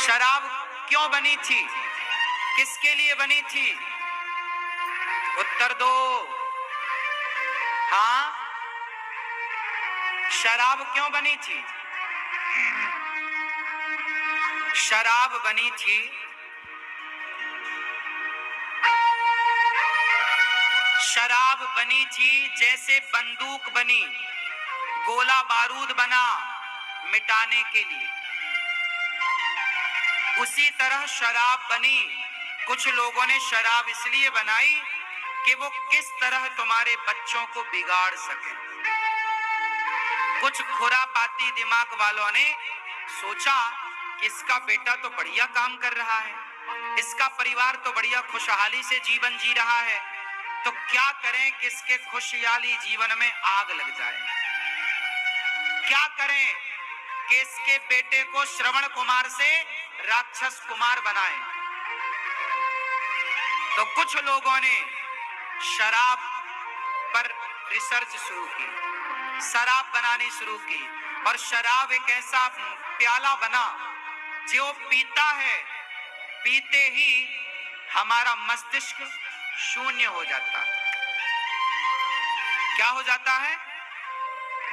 शराब क्यों बनी थी, किसके लिए बनी थी? उत्तर दो। हाँ, शराब क्यों बनी थी? शराब बनी थी जैसे बंदूक बनी, गोला बारूद बना मिटाने के लिए, उसी तरह शराब बनी। कुछ लोगों ने शराब इसलिए बनाई कि वो किस तरह तुम्हारे बच्चों को बिगाड़ सके। कुछ खुरापाती दिमाग वालों ने सोचा कि इसका बेटा तो बढ़िया काम कर रहा है, इसका परिवार तो बढ़िया खुशहाली से जीवन जी रहा है, तो क्या करें कि इसके खुशहाली जीवन में आग लग जाए। क्या करें कि इसके बेटे को श्रवण कुमार से राक्षस कुमार बनाएं। तो कुछ लोगों ने शराब पर रिसर्च शुरू की, शराब बनानी शुरू की, और शराब एक ऐसा प्याला बना जो पीता है, पीते ही हमारा मस्तिष्क शून्य हो जाता है। क्या हो जाता है?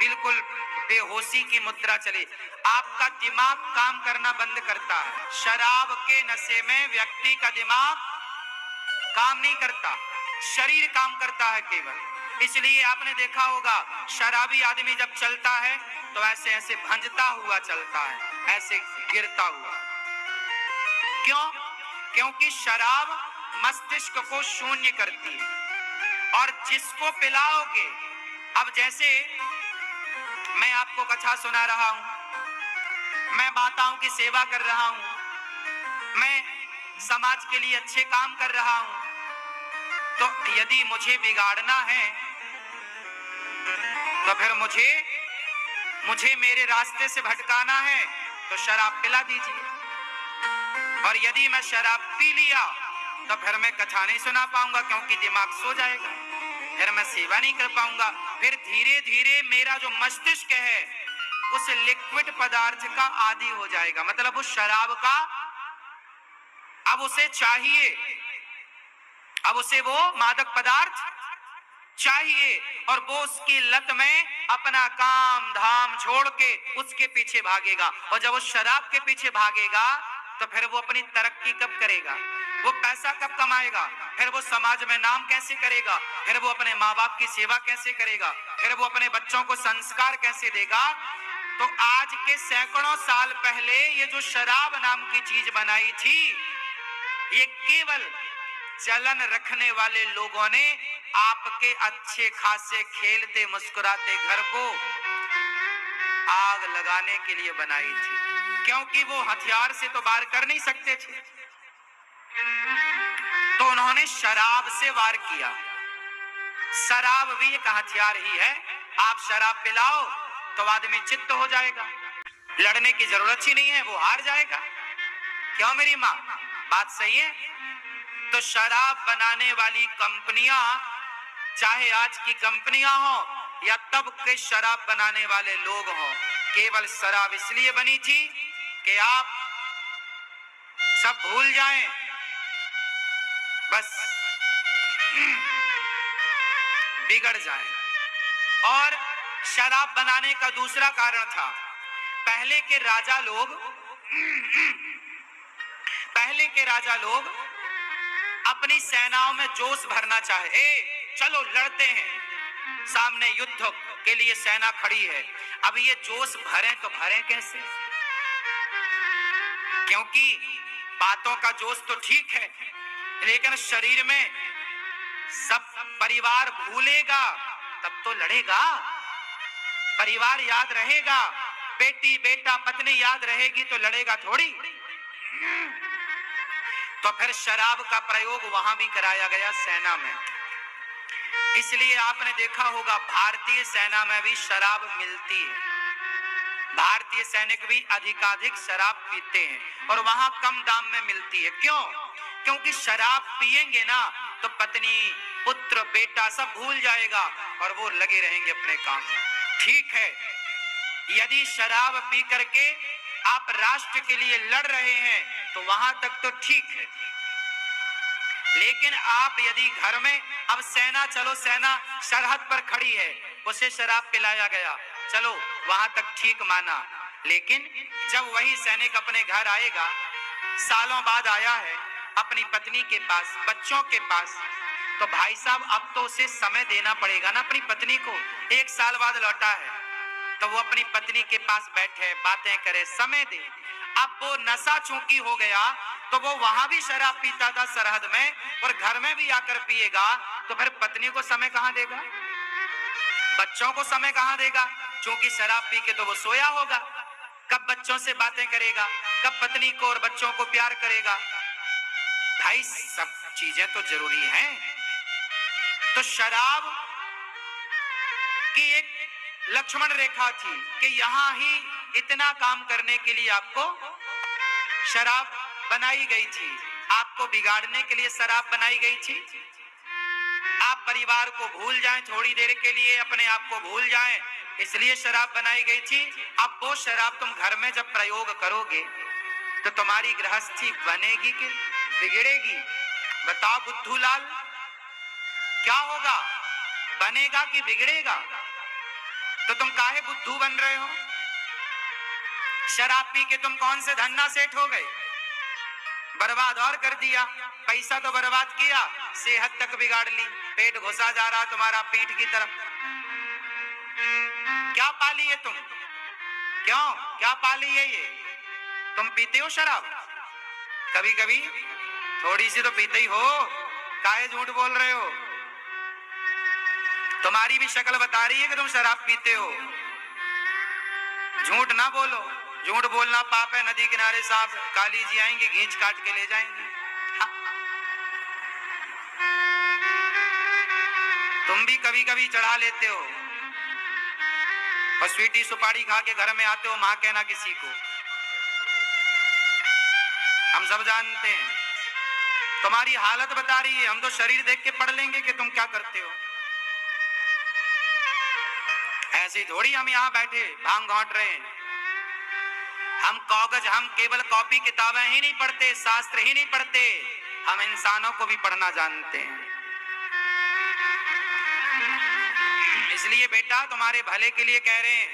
बिल्कुल बेहोशी की मुद्रा चले, आपका दिमाग काम करना बंद करता है। शराब के नशे में व्यक्ति का दिमाग काम नहीं करता, शरीर काम करता है केवल। इसलिए आपने देखा होगा शराबी आदमी जब चलता है तो ऐसे ऐसे भंजता हुआ चलता है, ऐसे गिरता हुआ। क्यों? क्योंकि शराब मस्तिष्क को शून्य करती है। और जिसको पिलाओगे, अब जैसे मैं आपको कथा सुना रहा हूं, मैं माताओं की सेवा कर रहा हूं, मैं समाज के लिए अच्छे काम कर रहा हूं, तो यदि मुझे बिगाड़ना है तो फिर मुझे मेरे रास्ते से भटकाना है तो शराब पिला दीजिए। और यदि मैं शराब पी लिया तो फिर मैं कथा नहीं सुना पाऊंगा, क्योंकि दिमाग सो जाएगा, फिर मैं सेवा नहीं कर पाऊंगा। फिर धीरे धीरे मेरा जो मस्तिष्क है उस लिक्विड पदार्थ का आदी हो जाएगा, मतलब उस शराब का अब उसे चाहिए, अब उसे वो मादक पदार्थ चाहिए, और वो उसकी लत में अपना काम धाम छोड़ के उसके पीछे भागेगा। और जब वो शराब के पीछे भागेगा तो फिर वो अपनी तरक्की कब करेगा, वो पैसा कब कमाएगा, फिर वो समाज में नाम कैसे करेगा, फिर वो अपने माँ बाप की सेवा कैसे करेगा, फिर वो अपने बच्चों को संस्कार कैसे देगा। तो आज के सैकड़ों साल पहले ये जो शराब नाम की चीज बनाई थी, ये केवल चलन रखने वाले लोगों ने आपके अच्छे खासे खेलते मुस्कुराते घर को आग लगाने के लिए बनाई थी, क्योंकि वो हथियार से तो वार कर नहीं सकते थे, तो उन्होंने शराब से वार किया। शराब भी एक हथियार ही है। आप शराब पिलाओ तो आदमी चित्त हो जाएगा, लड़ने की जरूरत ही नहीं है, वो हार जाएगा। क्यों मेरी माँ, बात सही है? तो शराब बनाने वाली कंपनियां, चाहे आज की कंपनियां हो या तब के शराब बनाने वाले लोग हो, केवल शराब इसलिए बनी थी कि आप सब भूल जाएं, बस बिगड़ जाएं। और शराब बनाने का दूसरा कारण था, पहले के राजा लोग अपनी सेनाओं में जोश भरना चाहे, चलो लड़ते हैं, सामने युद्ध के लिए सेना खड़ी है। अब ये जोश भरें तो भरें कैसे? क्योंकि बातों का जोश तो ठीक है, लेकिन शरीर में सब परिवार भूलेगा तब तो लड़ेगा, परिवार याद रहेगा, बेटी बेटा पत्नी याद रहेगी तो लड़ेगा थोड़ी। तो फिर शराब का प्रयोग वहां भी कराया गया, सेना में। इसलिए आपने देखा होगा भारतीय सेना में भी शराब मिलती है, भारतीय सैनिक भी अधिकाधिक शराब पीते हैं और वहां कम दाम में मिलती है। क्यों? क्योंकि शराब पिएंगे ना तो पत्नी पुत्र बेटा सब भूल जाएगा और वो लगे रहेंगे अपने काम में। ठीक है, यदि शराब पी करके आप राष्ट्र के लिए लड़ रहे हैं तो वहां तक तो ठीक है, लेकिन आप यदि घर में, अब सेना, चलो सेना सरहद पर खड़ी है, उसे शराब पिलाया गया, चलो वहां तक ठीक माना, लेकिन जब वही सैनिक अपने घर आएगा, सालों बाद आया है अपनी पत्नी के पास, बच्चों के पास, तो भाई साहब अब तो उसे समय देना पड़ेगा ना अपनी पत्नी को। 1 साल बाद लौटा है तो वो अपनी पत्नी के पास बैठे, बातें करे, समय दे। अब वो नशा चूंकि हो गया तो वो वहां भी शराब पीता था सरहद में, और घर में भी आकर पिएगा, तो फिर पत्नी को समय कहां देगा, बच्चों को समय कहां देगा? क्योंकि शराब पी के तो वो सोया होगा, कब बच्चों से बातें करेगा, कब पत्नी को और बच्चों को प्यार करेगा? भाई सब चीजें तो जरूरी हैं। तो शराब की एक लक्ष्मण रेखा थी कि यहां ही इतना काम करने के लिए आपको शराब बनाई गई थी, आपको बिगाड़ने के लिए शराब बनाई गई थी। आप परिवार को भूल जाएं, थोड़ी देर के लिए अपने आप को भूल जाएं, इसलिए शराब बनाई गई थी। अब वो शराब तुम घर में जब प्रयोग करोगे तो तुम्हारी गृहस्थी बनेगी कि बिगड़ेगी? बताओ बुद्धू लाल, क्या होगा, बनेगा कि बिगड़ेगा? तो तुम काहे बुद्धू बन रहे हो? शराब पी के तुम कौन से धन्ना सेठ हो गए? बर्बाद और कर दिया, पैसा तो बर्बाद किया, सेहत तक बिगाड़ ली, पेट घुसा जा रहा तुम्हारा पीठ की तरफ। क्या पाली है तुम? क्यों क्या पाली है ये? तुम पीते हो शराब? कभी कभी थोड़ी सी तो पीते ही हो, काहे झूठ बोल रहे हो? तुम्हारी भी शक्ल बता रही है कि तुम शराब पीते हो। झूठ ना बोलो, झूठ बोलना पाप है। नदी किनारे साहब काली जी आएंगे, घींच काट के ले जाएंगे। तुम भी कभी कभी चढ़ा लेते हो और स्वीटी सुपारी खा के घर में आते हो, मां कहना किसी को, हम सब जानते हैं। तुम्हारी हालत बता रही है, हम तो शरीर देख के पढ़ लेंगे कि तुम क्या करते हो। ऐसे थोड़ी हम यहाँ बैठे भांग घोंट रहे हैं। हम कागज, हम केवल कॉपी किताबें ही नहीं पढ़ते, शास्त्र ही नहीं पढ़ते, हम इंसानों को भी पढ़ना जानते हैं। इसलिए बेटा तुम्हारे भले के लिए कह रहे हैं,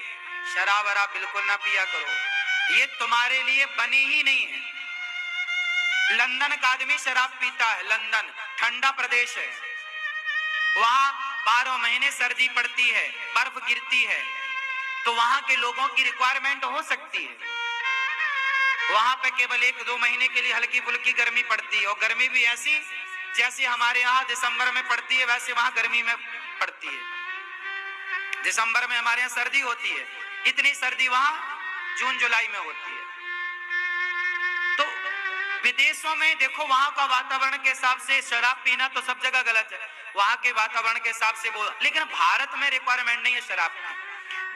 शराब वराब बिल्कुल ना पिया करो, ये तुम्हारे लिए बनी ही नहीं है। लंदन का आदमी शराब पीता है, लंदन ठंडा प्रदेश है, वहां 12 महीने सर्दी पड़ती है, बर्फ गिरती है, तो वहां के लोगों की रिक्वायरमेंट हो सकती है। वहां पे केवल 1-2 महीने के लिए हल्की फुल्की गर्मी पड़ती है, और गर्मी भी ऐसी जैसे हमारे यहाँ दिसंबर में पड़ती है, वैसे वहां गर्मी में पड़ती है। दिसंबर में हमारे यहाँ सर्दी होती है, इतनी सर्दी वहां जून जुलाई में होती है। तो विदेशों में देखो, वहां का वातावरण के हिसाब से शराब पीना तो सब जगह गलत है, वहां के वातावरण के हिसाब से बोल। लेकिन भारत में रिक्वायरमेंट नहीं है शराब की,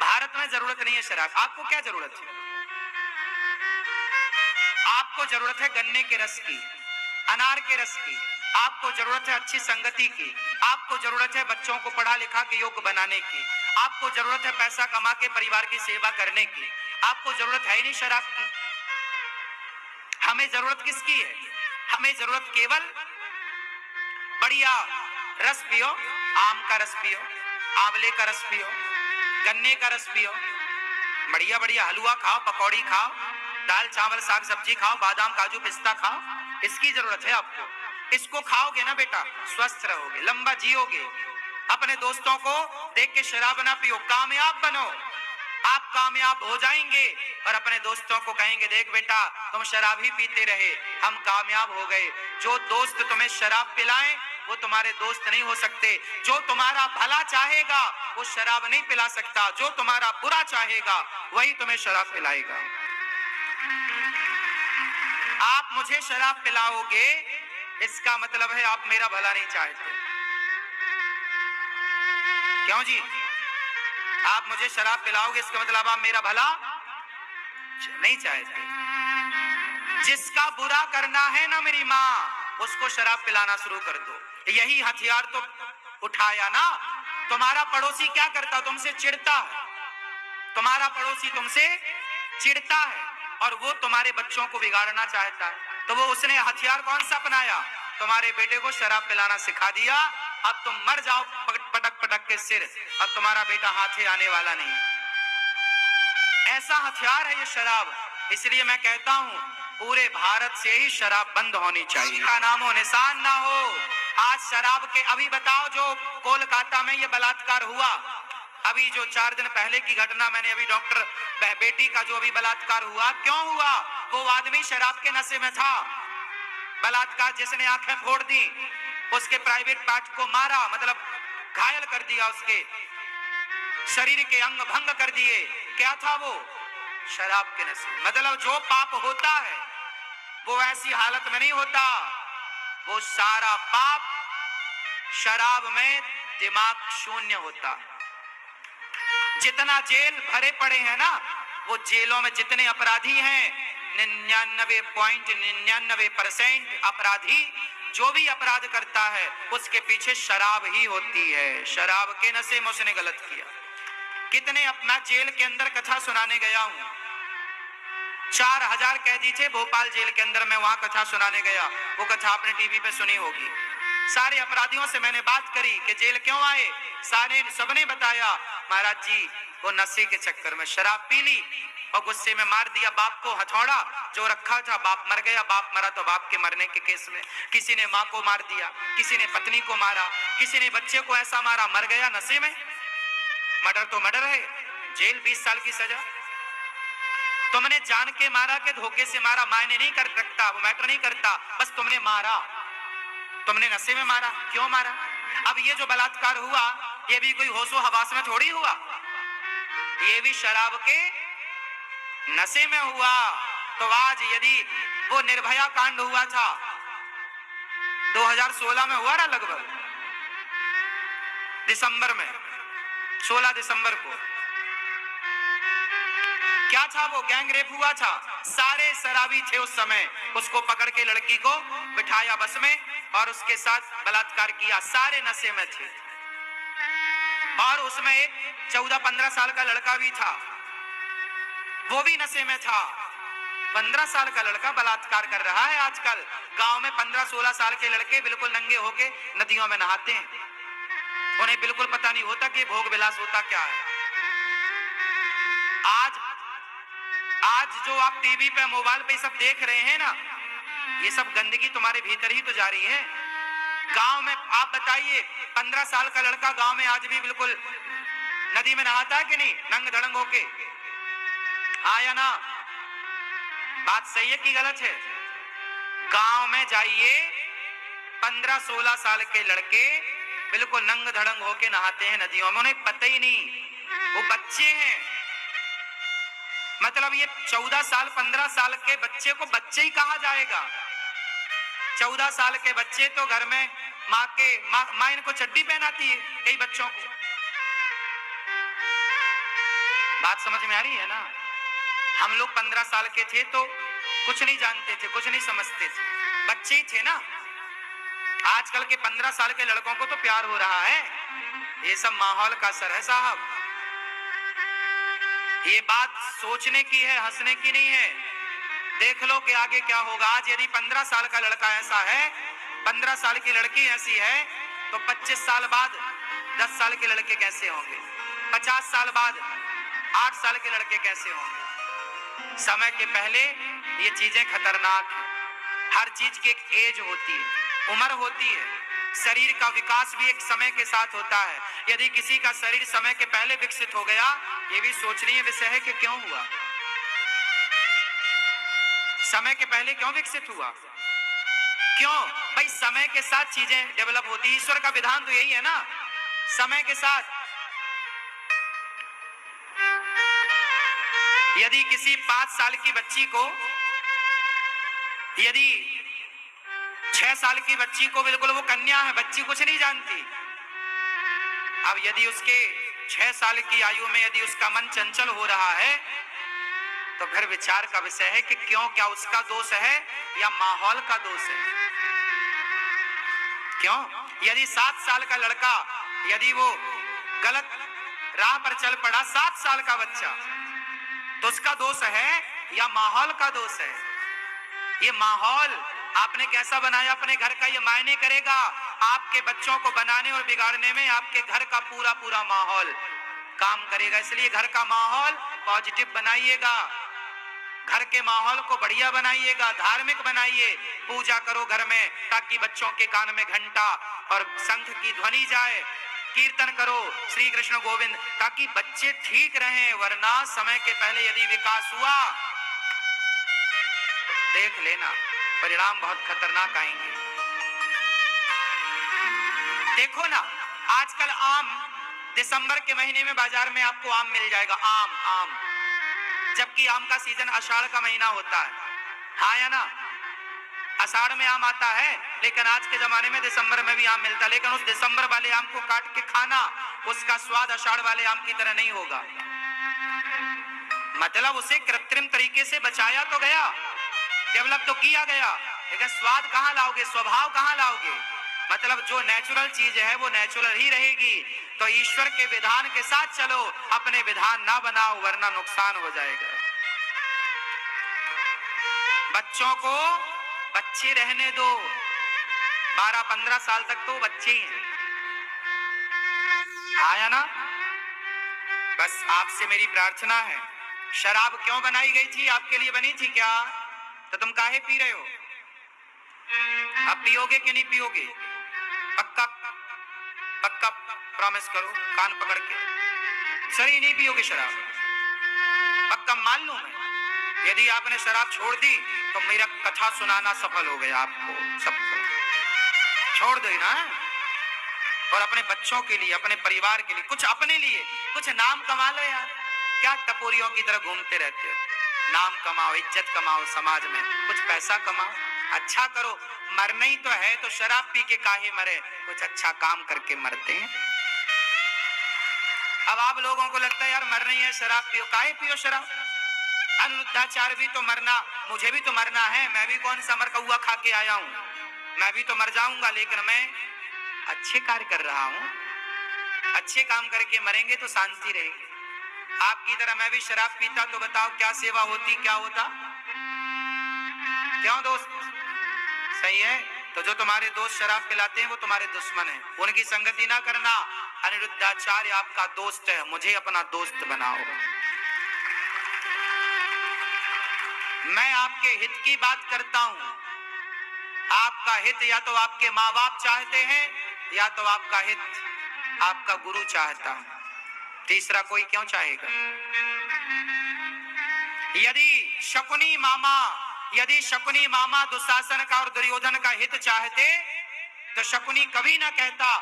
भारत में जरूरत नहीं है शराब। आपको क्या जरूरत है? आपको जरूरत है गन्ने के रस की, अनार के रस की, आपको जरूरत है अच्छी संगति की, आपको जरूरत है बच्चों को पढ़ा लिखा के योग्य बनाने की, आपको जरूरत है पैसा कमा के परिवार की सेवा करने की, आपको जरूरत है ही नहीं शराब की। हमें जरूरत किसकी है? हमें जरूरत केवल बढ़िया रस पियो, आम का रस पियो, आंवले का रस पियो, गन्ने का रस पियो, बढ़िया बढ़िया हलवा खाओ, पकौड़ी खाओ, दाल चावल साग सब्जी खाओ, बादाम काजू पिस्ता खाओ, इसकी जरूरत है आपको। इसको खाओगे ना बेटा, स्वस्थ रहोगे, लंबा जियोगे। अपने दोस्तों को देख के शराब ना पियो, कामयाब बनो, आप कामयाब हो जाएंगे और अपने दोस्तों को कहेंगे, देख बेटा तुम शराब ही पीते रहे, हम कामयाब हो गए। जो दोस्त तुम्हें शराब पिलाएं वो तुम्हारे दोस्त नहीं हो सकते। जो तुम्हारा भला चाहेगा वो शराब नहीं पिला सकता, जो तुम्हारा बुरा चाहेगा वही तुम्हें शराब पिलाएगा। आप मुझे शराब पिलाओगे इसका मतलब है आप मेरा भला नहीं चाहते। क्यों जी? आप मुझे शराब पिलाओगे इसका मतलब आप मेरा भला नहीं चाहते। जिसका बुरा करना है ना मेरी माँ, उसको शराब पिलाना शुरू कर दो। यही हथियार तो उठाया ना। तुम्हारा पड़ोसी क्या करता? तुमसे चिढ़ता है, तुम्हारा पड़ोसी तुमसे चिढ़ता है, और वो तुम्हारे बच्चों को बिगाड़ना चाहता है, तो वो उसने हथियार कौन सा अपनाया? तुम्हारे बेटे को शराब पिलाना सिखा दिया। अब तुम मर जाओ पटक पटक के सिर, अब तुम्हारा बेटा हाथे आने वाला नहीं। ऐसा हथियार है ये शराब। इसलिए मैं कहता हूं पूरे भारत से ही शराब बंद होनी चाहिए, का नामो निशान ना हो। आज शराब के, अभी बताओ जो कोलकाता में ये बलात्कार हुआ, अभी जो 4 दिन पहले की घटना, मैंने अभी डॉक्टर बेटी का जो अभी बलात्कार हुआ, क्यों हुआ? वो आदमी शराब के नशे में था। बलात्कार, जिसने आंखें फोड़ दी, उसके प्राइवेट पार्ट को मारा, मतलब घायल कर दिया, उसके शरीर के अंग भंग कर दिए, क्या था वो? शराब के नशे। मतलब जो पाप होता है वो ऐसी हालत में नहीं होता, वो सारा पाप शराब में दिमाग शून्य होता। जितना जेल भरे पड़े हैं ना, वो जेलों में जितने अपराधी हैं, 99.99% अपराधी जो भी अपराध करता है उसके पीछे शराब ही होती है। शराब के नशे में उसने गलत किया। कितने, अपना जेल के अंदर कथा सुनाने गया हूं, 4000 कैदी थे भोपाल जेल के अंदर, मैं वहां कथा सुनाने गया। वो कथा आपने टीवी पे सुनी होगी। सारे अपराधियों से मैंने बात करी कि जेल क्यों आए, सारे सबने बताया, महाराज जी वो नशे के चक्कर में शराब पी ली और गुस्से में मार दिया बाप को हथौड़ा जो रखा था, बाप मर गया। बाप मरा तो बाप के मरने के केस में किसी ने माँ को मार दिया, किसी ने पत्नी को मारा, किसी ने बच्चे को ऐसा मारा, मर गया नशे में। मर्डर तो मर्डर है, जेल 20 साल की सजा। तुमने जान के मारा कि धोखे से मारा, मायने नहीं कर सकता, वो मैटर नहीं करता, बस तुमने मारा, तुमने नशे में मारा। क्यों मारा? अब ये जो बलात्कार हुआ ये भी कोई होशो हवास में थोड़ी हुआ, ये भी शराब के नशे में हुआ। तो आज यदि वो निर्भया कांड हुआ था 2016 में, हुआ ना लगभग दिसंबर में, 16 दिसंबर को, क्या था वो? गैंग रेप हुआ था। सारे शराबी थे उस समय, उसको पकड़ के लड़की को बिठाया बस में और उसके साथ बलात्कार किया, सारे नशे में थे। और उसमें एक 14-15 साल का लड़का भी था, वो भी नशे में था। 15 साल का लड़का बलात्कार कर रहा है। आजकल गांव में 15-16 साल के लड़के बिल्कुल नंगे होके नदियों में नहाते हैं, उन्हें बिल्कुल पता नहीं होता कि भोग विलास होता क्या है। आज जो आप टीवी पे मोबाइल पे सब देख रहे हैं ना, ये सब गंदगी तुम्हारे भीतर ही तो जा रही है। गांव में आप बताइए, 15 साल का लड़का गांव में आज भी बिल्कुल नदी में नहाता है कि नहीं, नंग धड़ंग होके? हाँ या ना? बात सही है कि गलत है? गांव में जाइए, 15-16 साल के लड़के बिल्कुल नंग धड़ंग होके नहाते हैं नदियों में, उन्हें पता ही नहीं, वो बच्चे हैं। मतलब ये 14 साल 15 साल के बच्चे को बच्चे ही कहा जाएगा। 14 साल के बच्चे तो घर में माँ इनको चड्डी पहनाती है कई बच्चों को। बात समझ में आ रही है ना? हम लोग 15 साल के थे तो कुछ नहीं जानते थे, कुछ नहीं समझते थे, बच्चे ही थे ना। आजकल के 15 साल के लड़कों को तो प्यार हो रहा है। ये सब माहौल का असर है साहब। ये बात सोचने की है, हंसने की नहीं है। देख लो कि आगे क्या होगा। आज यदि 15 साल का लड़का ऐसा है, 15 साल की लड़की ऐसी है, तो 25 साल बाद 10 साल के लड़के कैसे होंगे? 50 साल बाद 8 साल के लड़के कैसे होंगे? समय के पहले ये चीजें खतरनाक हैं। हर चीज की एक एज होती है, उम्र होती है। शरीर का विकास भी एक समय के साथ होता है। यदि किसी का शरीर समय के पहले विकसित हो गया, ये भी सोचनीय विषय है कि क्यों हुआ, समय के पहले क्यों विकसित हुआ, क्यों? भाई समय के साथ चीजें डेवलप होती। ईश्वर का विधान तो यही है ना, समय के साथ। यदि किसी 5 साल की बच्ची को, यदि 6 साल की बच्ची को, बिल्कुल वो कन्या है, बच्ची कुछ नहीं जानती, अब यदि उसके 6 साल की आयु में यदि उसका मन चंचल हो रहा है, तो फिर विचार का विषय है कि क्यों, क्या उसका दोष है या माहौल का दोष है? क्यों? यदि 7 साल का लड़का यदि वो गलत राह पर चल पड़ा, 7 साल का बच्चा, तो उसका दोष है या माहौल का दोष है? ये माहौल आपने कैसा बनाया अपने घर का, ये मायने करेगा आपके बच्चों को बनाने और बिगाड़ने में। आपके घर का पूरा पूरा माहौल काम करेगा। इसलिए घर का माहौल पॉजिटिव बनाइएगा, घर के माहौल को बढ़िया बनाइएगा, धार्मिक बनाइए। पूजा करो घर में ताकि बच्चों के कान में घंटा और शंख की ध्वनि जाए। कीर्तन करो श्री कृष्ण गोविंद, ताकि बच्चे ठीक रहें। वरना समय के पहले यदि विकास हुआ, देख लेना परिणाम बहुत खतरनाक आएंगे। देखो ना, आजकल आम, दिसंबर के महीने में बाजार में आपको आम मिल जाएगा, आम आम, जबकि आम का सीजन आषाढ़ का महीना होता है। हाँ या ना? आषाढ़ में आम आता है, लेकिन आज के जमाने में दिसंबर में भी आम मिलता है। लेकिन उस दिसंबर वाले आम को काट के खाना, उसका स्वाद आषाढ़ वाले आम की तरह नहीं होगा। मतलब उसे कृत्रिम तरीके से बचाया तो गया, डेवलप तो किया गया, लेकिन स्वाद कहां लाओगे, स्वभाव कहां लाओगे? मतलब जो नेचुरल चीज है वो नेचुरल ही रहेगी। तो ईश्वर के विधान के साथ चलो, अपने विधान ना बनाओ, वरना नुकसान हो जाएगा। बच्चों को बच्चे रहने दो, 12-15 साल तक तो बच्चे ही हैं। आया ना? बस आपसे मेरी प्रार्थना है, शराब क्यों बनाई गई थी? आपके लिए बनी थी क्या? तो तुम काहे पी रहे हो? अब पियोगे कि नहीं पियोगे? पक्का पक्का प्रॉमिस करो, कान पकड़ के। सही नहीं पियोगे शराब? पक्का मान लूं मैं? यदि आपने शराब छोड़ दी तो मेरा कथा सुनाना सफल हो गया। आपको सबको छोड़ दो ना, और अपने बच्चों के लिए, अपने परिवार के लिए, कुछ अपने लिए, कुछ नाम कमा लो यार। क्या टपोरियों की तरह घूमते रहते हो? नाम कमाओ, इज्जत कमाओ, समाज में कुछ पैसा कमाओ, अच्छा करो। मरना ही तो है, तो शराब पी के काहे मरे? कुछ अच्छा काम करके मरते हैं। अब आप लोगों को लगता है यार मरना ही है, शराब पियो। काहे पियो शराब? अनिरुद्धाचार्य भी तो मरना, मुझे भी तो मरना है। मैं भी कौन सा मरकौआ खा के आया हूं, मैं भी तो मर जाऊंगा, लेकिन मैं अच्छे कार्य कर रहा हूं। अच्छे काम करके मरेंगे तो शांति रहेगी। आपकी तरह मैं भी शराब पीता तो बताओ क्या सेवा होती, क्या होता? क्यों दोस्त? सही है। तो जो तुम्हारे दोस्त शराब पिलाते हैं वो तुम्हारे दुश्मन हैं, उनकी संगति ना करना। अनिरुद्धाचार्य आपका दोस्त है, मुझे अपना दोस्त बनाओ। मैं आपके हित की बात करता हूं। आपका हित या तो आपके माँ बाप चाहते हैं, या तो आपका हित आपका गुरु चाहता है। तीसरा कोई क्यों चाहेगा? यदि शकुनी मामा दुशासन का और दुर्योधन का हित चाहते तो शकुनी कभी ना कहता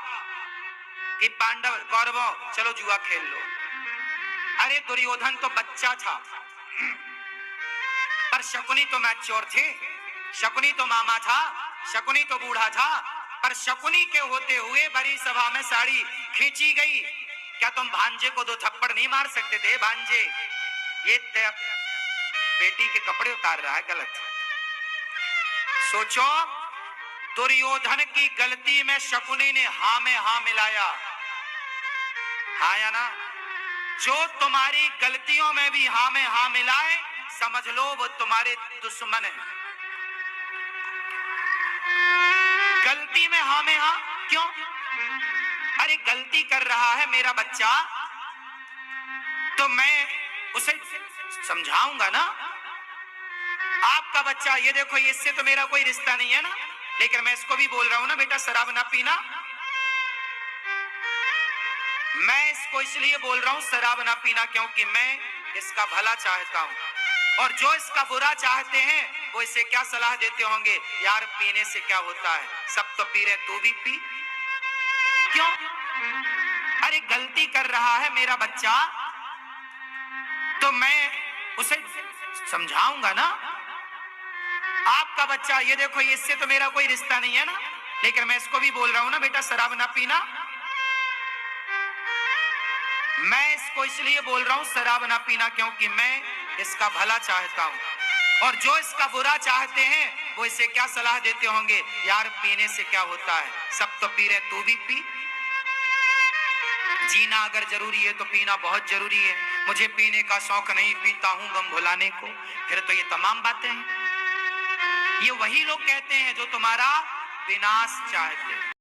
कि पांडव कौरवों चलो जुआ खेल लो। अरे दुर्योधन तो बच्चा था, पर शकुनी तो मैच्योर थे। शकुनी तो मामा था, शकुनी तो बूढ़ा था, पर शकुनी के होते हुए बड़ी सभा में साड़ी खींची गई। क्या तुम भांजे को 2 थप्पड़ नहीं मार सकते थे? भांजे, ये बेटी के कपड़े उतार रहा है, गलत। सोचो, दुर्योधन की गलती में शकुनी ने हाँ में हाँ मिलाया। हाँ या ना? जो तुम्हारी गलतियों में भी हाँ में हाँ मिलाए, समझ लो वो तुम्हारे दुश्मन है। गलती में हाँ में हाँ क्यों? अरे गलती कर रहा है मेरा बच्चा तो मैं उसे समझाऊंगा ना। आपका बच्चा, ये देखो, इससे तो मेरा कोई रिश्ता नहीं है ना, लेकिन मैं इसको भी बोल रहा हूं ना, बेटा शराब ना पीना। मैं इसको इसलिए बोल रहा हूं शराब ना पीना, क्योंकि मैं इसका भला चाहता हूं। और जो इसका बुरा चाहते हैं वो इसे क्या सलाह देते होंगे? यार पीने से क्या होता है, सब तो पी रहे, तू भी पी। क्यों? अरे गलती कर रहा है मेरा बच्चा तो मैं उसे समझाऊंगा ना। आपका बच्चा, ये देखो, इससे तो मेरा कोई रिश्ता नहीं है ना, लेकिन मैं इसको भी बोल रहा हूं ना, बेटा शराब ना पीना। मैं इसको इसलिए बोल रहा हूं शराब ना पीना, क्योंकि मैं इसका भला चाहता हूं। और जो इसका बुरा चाहते हैं वो इसे क्या सलाह देते होंगे? यार पीने से क्या होता है, सब तो पी रहे, तू भी पी। जीना अगर जरूरी है तो पीना बहुत जरूरी है। मुझे पीने का शौक नहीं, पीता हूं गम भुलाने को। फिर तो ये तमाम बातें हैं। ये वही लोग कहते हैं जो तुम्हारा विनाश चाहते हैं।